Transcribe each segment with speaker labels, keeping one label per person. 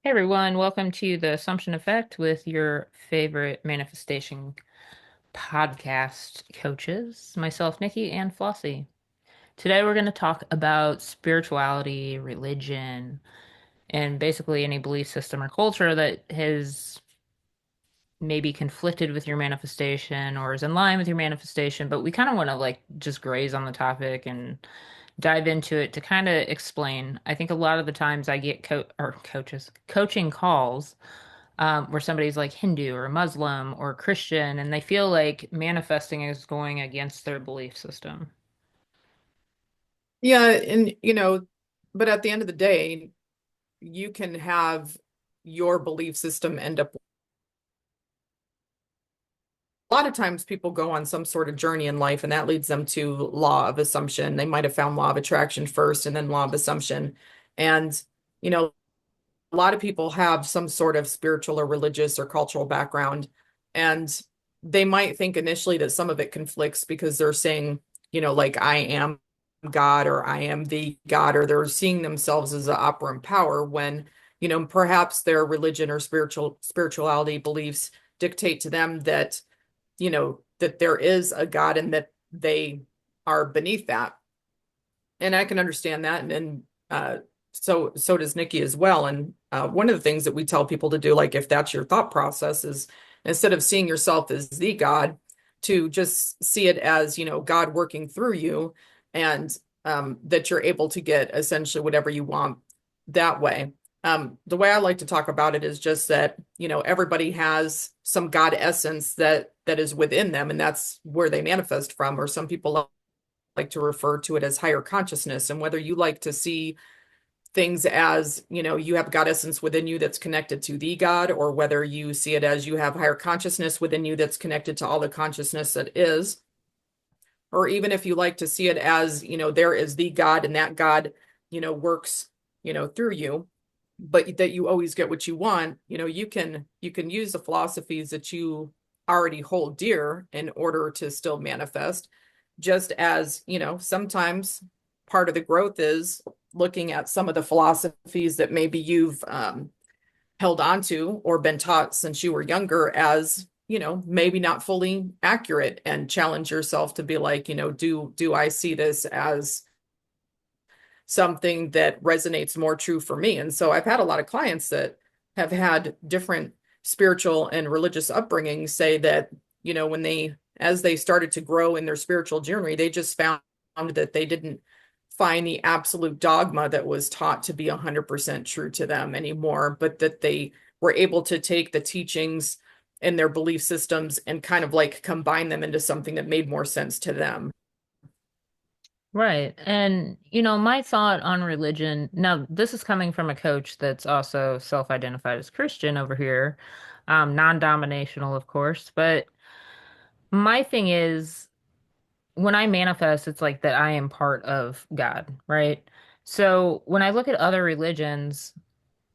Speaker 1: Hey everyone, welcome to the Assumption Effect with your favorite manifestation podcast coaches, myself, Nikki and Flossie. Today we're going to talk about spirituality, religion, and basically any belief system or culture that has maybe conflicted with your manifestation or is in line with your manifestation, but we kind of want to just graze on the topic and dive into it to kind of explain. I think a lot of the times I get coaching calls where somebody's like Hindu or Muslim or Christian, and they feel like manifesting is going against their belief system.
Speaker 2: Yeah, and but at the end of the day, you can have your belief system end up. A lot of times people go on some sort of journey in life, and that leads them to law of assumption. They might have found law of attraction first and then law of assumption. And, you know, a lot of people have some sort of spiritual or religious or cultural background, and they might think initially that some of it conflicts because they're saying, like I am God or I am the God, or they're seeing themselves as an operant power when, perhaps their religion or spirituality beliefs dictate to them that, that there is a God and that they are beneath that. And I can understand that. And so does Nikki as well. And one of the things that we tell people to do, like if that's your thought process, is instead of seeing yourself as the God, to just see it as, God working through you, and that you're able to get essentially whatever you want that way. The way I like to talk about it is just that, everybody has some God essence that is within them, and that's where they manifest from. Or some people like to refer to it as higher consciousness. And whether you like to see things as, you have God essence within you that's connected to the God, or whether you see it as you have higher consciousness within you that's connected to all the consciousness that is, or even if you like to see it as, there is the God and that God, works, through you, but that you always get what you want, you can use the philosophies that you already hold dear in order to still manifest. Just as, sometimes part of the growth is looking at some of the philosophies that maybe you've held on to or been taught since you were younger as, maybe not fully accurate, and challenge yourself to be like, do I see this as something that resonates more true for me? And so I've had a lot of clients that have had different spiritual and religious upbringings say that, when as they started to grow in their spiritual journey, they just found that they didn't find the absolute dogma that was taught to be 100% true to them anymore, but that they were able to take the teachings and their belief systems and kind of like combine them into something that made more sense to them.
Speaker 1: Right. And, my thought on religion, now this is coming from a coach that's also self-identified as Christian over here, non-dominational, of course. But my thing is, when I manifest, it's like that I am part of God, right? So when I look at other religions,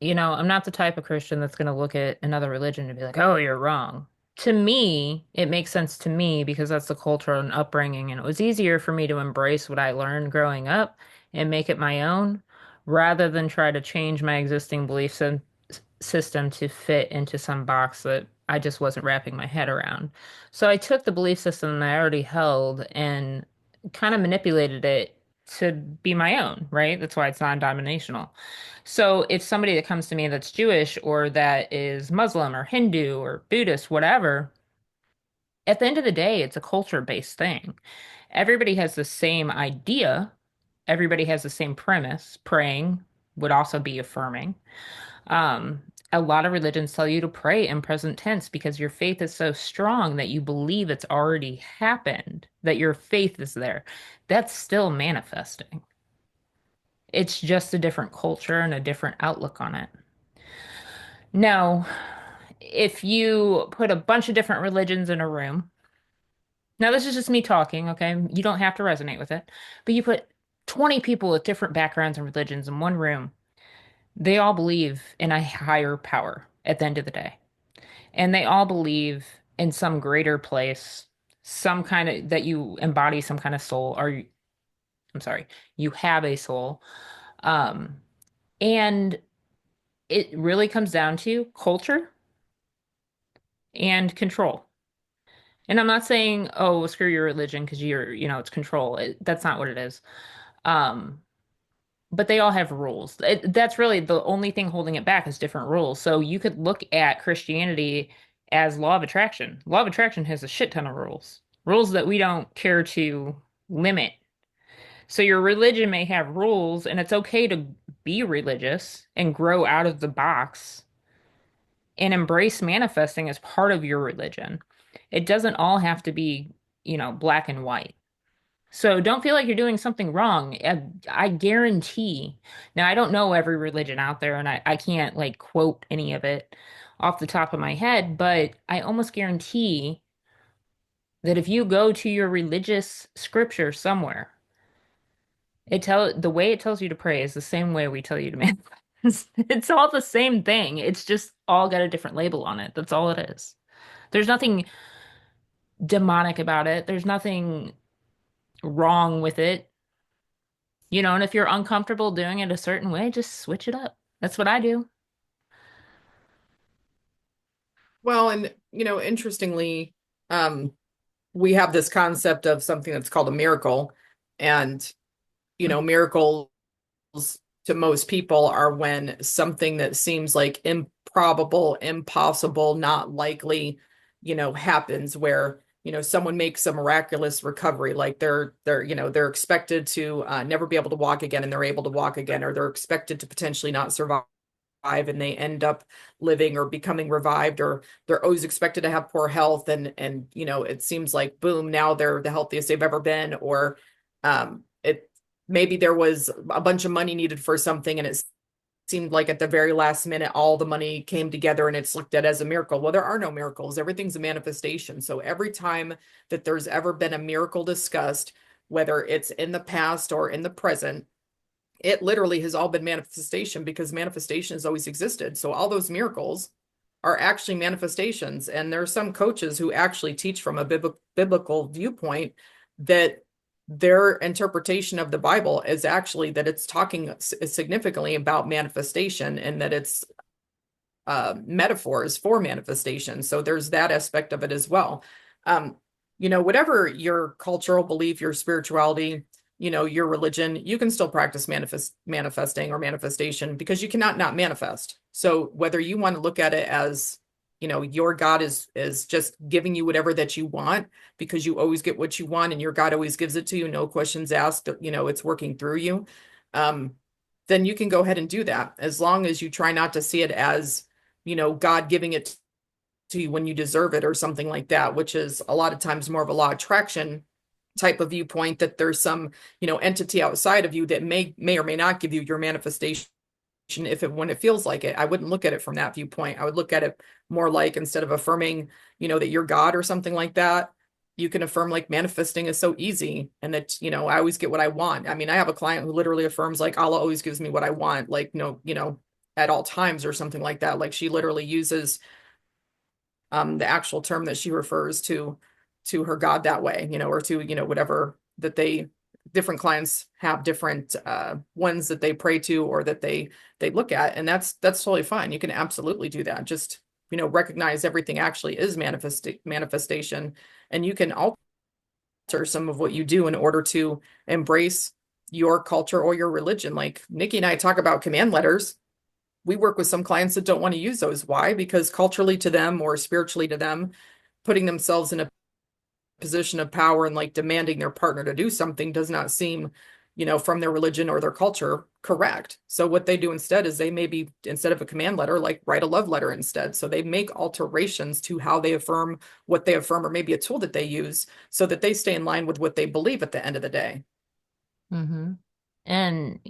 Speaker 1: I'm not the type of Christian that's going to look at another religion and be like, oh, you're wrong. To me, it makes sense to me because that's the culture and upbringing. And it was easier for me to embrace what I learned growing up and make it my own rather than try to change my existing system to fit into some box that I just wasn't wrapping my head around. So I took the belief system that I already held and kind of manipulated it to be my own, right? That's why it's non-dominational. So if somebody that comes to me that's Jewish or that is Muslim or Hindu or Buddhist, whatever, at the end of the day, it's a culture-based thing. Everybody has the same idea. Everybody has the same premise. Praying would also be affirming. Um, a lot of religions tell you to pray in present tense because your faith is so strong that you believe it's already happened, that your faith is there. That's still manifesting. It's just a different culture and a different outlook on it. Now, if you put a bunch of different religions in a room, now this is just me talking, okay? You don't have to resonate with it, but you put 20 people with different backgrounds and religions in one room, they all believe in a higher power at the end of the day. And they all believe in some greater place, some kind of that you embody some kind of soul, or I'm sorry, you have a soul. Um, and it really comes down to culture and control. And I'm not saying, oh, well, screw your religion because it's control. That's not what it is. Um, but they all have rules. That's really the only thing holding it back is different rules. So you could look at Christianity as law of attraction. Law of attraction has a shit ton of rules, rules that we don't care to limit. So your religion may have rules, and it's okay to be religious and grow out of the box and embrace manifesting as part of your religion. It doesn't all have to be, black and white. So don't feel like you're doing something wrong. I guarantee. Now, I don't know every religion out there, and I can't like quote any of it off the top of my head, but I almost guarantee that if you go to your religious scripture somewhere, the way it tells you to pray is the same way we tell you to manifest. It's all the same thing. It's just all got a different label on it. That's all it is. There's nothing demonic about it. There's nothing wrong with it. And if you're uncomfortable doing it a certain way, just switch it up. That's what I do.
Speaker 2: Well, and interestingly, um, we have this concept of something that's called a miracle. And, miracles to most people are when something that seems like improbable, impossible, not likely, happens where, someone makes a miraculous recovery, like they're expected to never be able to walk again and they're able to walk again, or they're expected to potentially not survive and they end up living or becoming revived, or they're always expected to have poor health and it seems like boom, now they're the healthiest they've ever been, or it maybe there was a bunch of money needed for something and it seemed like at the very last minute all the money came together and it's looked at as a miracle. Well, there are no miracles. Everything's a manifestation. So every time that there's ever been a miracle discussed, whether it's in the past or in the present, it literally has all been manifestation because manifestation has always existed. So all those miracles are actually manifestations. And there are some coaches who actually teach from a biblical viewpoint that their interpretation of the Bible is actually that it's talking significantly about manifestation and that it's metaphors for manifestation. So there's that aspect of it as well. Um, whatever your cultural belief, your spirituality, your religion, you can still practice manifesting or manifestation because you cannot not manifest. So whether you want to look at it as, your God is just giving you whatever that you want because you always get what you want and your God always gives it to you, no questions asked, it's working through you. Um, then you can go ahead and do that as long as you try not to see it as, God giving it to you when you deserve it or something like that, which is a lot of times more of a law of attraction type of viewpoint that there's some, entity outside of you that may or may not give you your manifestation if it when it feels like it. I wouldn't look at it from that viewpoint. I would look at it more like instead of affirming, that you're God or something like that, you can affirm like manifesting is so easy and that, I always get what I want. I mean, I have a client who literally affirms like Allah always gives me what I want, like no, at all times or something like that. Like she literally uses the actual term that she refers to her God that way, or to, whatever that they different clients have different ones that they pray to or that they look at. And that's totally fine. You can absolutely do that. Just, recognize everything actually is manifestation. And you can alter some of what you do in order to embrace your culture or your religion. Like Nikki and I talk about command letters. We work with some clients that don't want to use those. Why? Because culturally to them or spiritually to them, putting themselves in a position of power and like demanding their partner to do something does not seem, from their religion or their culture correct. So what they do instead is they maybe instead of a command letter, like write a love letter instead. So they make alterations to how they affirm what they affirm, or maybe a tool that they use so that they stay in line with what they believe at the end of the day.
Speaker 1: hmm And,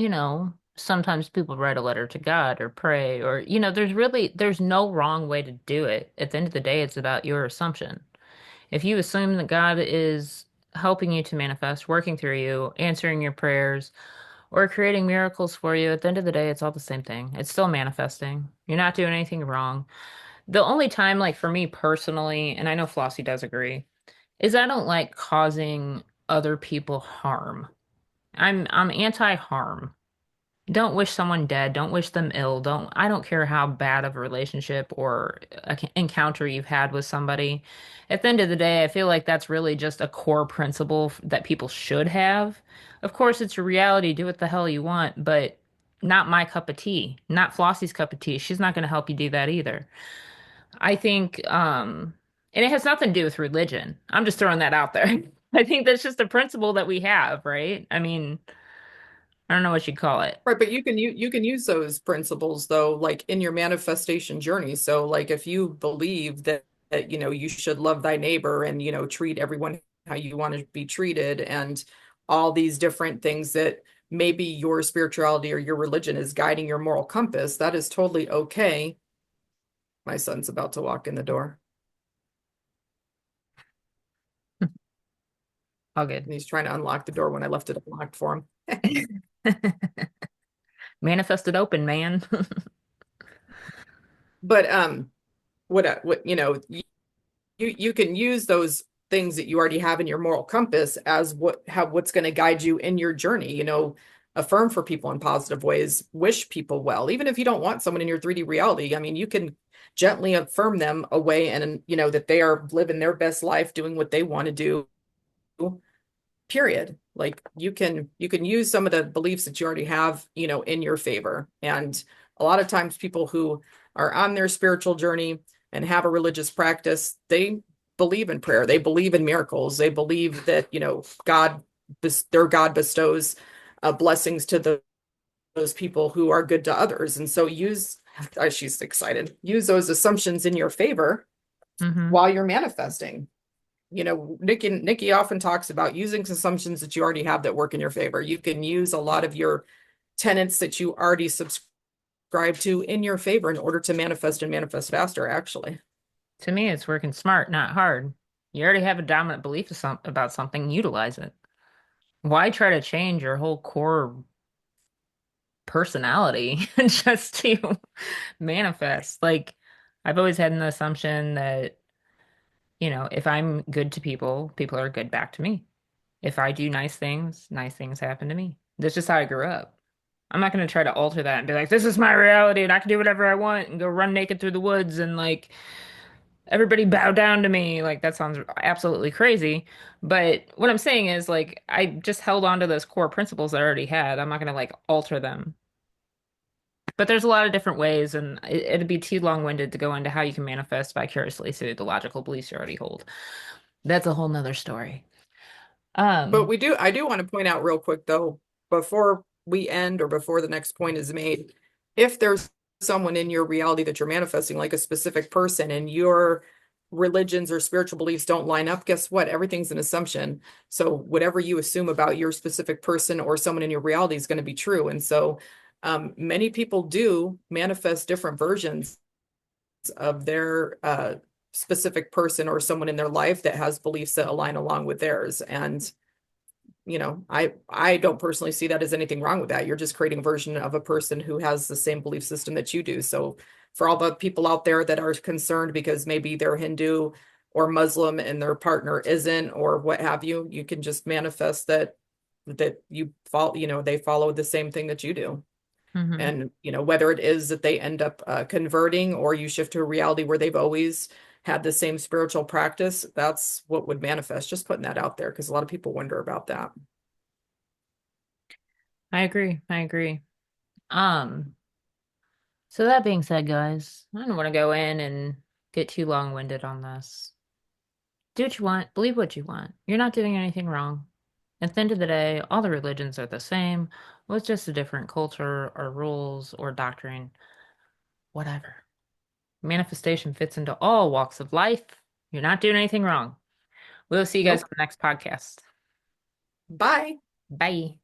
Speaker 1: sometimes people write a letter to God or pray or, there's no wrong way to do it. At the end of the day, it's about your assumption. If you assume that God is helping you to manifest, working through you, answering your prayers, or creating miracles for you, at the end of the day, it's all the same thing. It's still manifesting. You're not doing anything wrong. The only time, like for me personally, and I know Flossie does agree, is I don't like causing other people harm. I'm anti-harm. Don't wish someone dead. Don't wish them ill. I don't care how bad of a relationship or encounter you've had with somebody. At the end of the day, I feel like that's really just a core principle that people should have. Of course, it's your reality. Do what the hell you want, but not my cup of tea. Not Flossie's cup of tea. She's not going to help you do that either. I think, and it has nothing to do with religion. I'm just throwing that out there. I think that's just a principle that we have, right? I mean, I don't know what you'd call it.
Speaker 2: Right, but you can use those principles though, like in your manifestation journey. So like if you believe that you should love thy neighbor and treat everyone how you want to be treated and all these different things that maybe your spirituality or your religion is guiding your moral compass, that is totally okay. My son's about to walk in the door
Speaker 1: All good.
Speaker 2: and he's trying to unlock the door when I left it unlocked for him.
Speaker 1: Manifested open, man.
Speaker 2: But what you can use those things that you already have in your moral compass as what's going to guide you in your journey. Affirm for people in positive ways, wish people well, even if you don't want someone in your 3D reality. I mean, you can gently affirm them away and that they are living their best life, doing what they want to do, period. Like you can use some of the beliefs that you already have in your favor. And a lot of times people who are on their spiritual journey and have a religious practice, they believe in prayer, they believe in miracles, they believe that their God bestows blessings to those people who are good to others. And so she's excited, use those assumptions in your favor
Speaker 1: Hmm.
Speaker 2: while you're manifesting. Nikki often talks about using assumptions that you already have that work in your favor. You can use a lot of your tenets that you already subscribe to in your favor in order to manifest and manifest faster, actually.
Speaker 1: To me, it's working smart, not hard. You already have a dominant belief about something, utilize it. Why try to change your whole core personality just to manifest? Like, I've always had an assumption that, if I'm good to people, people are good back to me. If I do nice things happen to me. That's just how I grew up. I'm not going to try to alter that and be like, this is my reality and I can do whatever I want and go run naked through the woods and like everybody bow down to me. Like that sounds absolutely crazy. But what I'm saying is like I just held on to those core principles I already had. I'm not going to like alter them. But there's a lot of different ways, and it'd be too long-winded to go into how you can manifest vicariously through the logical beliefs you already hold. That's a whole nother story.
Speaker 2: But
Speaker 1: Um,
Speaker 2: I do want to point out real quick though, before we end or before the next point is made, if there's someone in your reality that you're manifesting, like a specific person, and your religions or spiritual beliefs don't line up, guess what? Everything's an assumption. So whatever you assume about your specific person or someone in your reality is going to be true. And so many people do manifest different versions of their specific person or someone in their life that has beliefs that align along with theirs. And I don't personally see that as anything wrong with that. You're just creating a version of a person who has the same belief system that you do. So for all the people out there that are concerned because maybe they're Hindu or Muslim and their partner isn't, or what have you, you can just manifest that you follow, they follow the same thing that you do.
Speaker 1: mhm.
Speaker 2: And whether it is that they end up converting or you shift to a reality where they've always had the same spiritual practice, that's what would manifest. Just putting that out there because a lot of people wonder about that.
Speaker 1: I agree. I agree. Um, so that being said, guys, I don't want to go in and get too long-winded on this. Do what you want, believe what you want. You're not doing anything wrong. At the end of the day, all the religions are the same, with just a different culture or rules or doctrine, whatever. Manifestation fits into all walks of life. You're not doing anything wrong. We'll see you guys
Speaker 2: Nope.
Speaker 1: on the next podcast.
Speaker 2: Bye.
Speaker 1: Bye.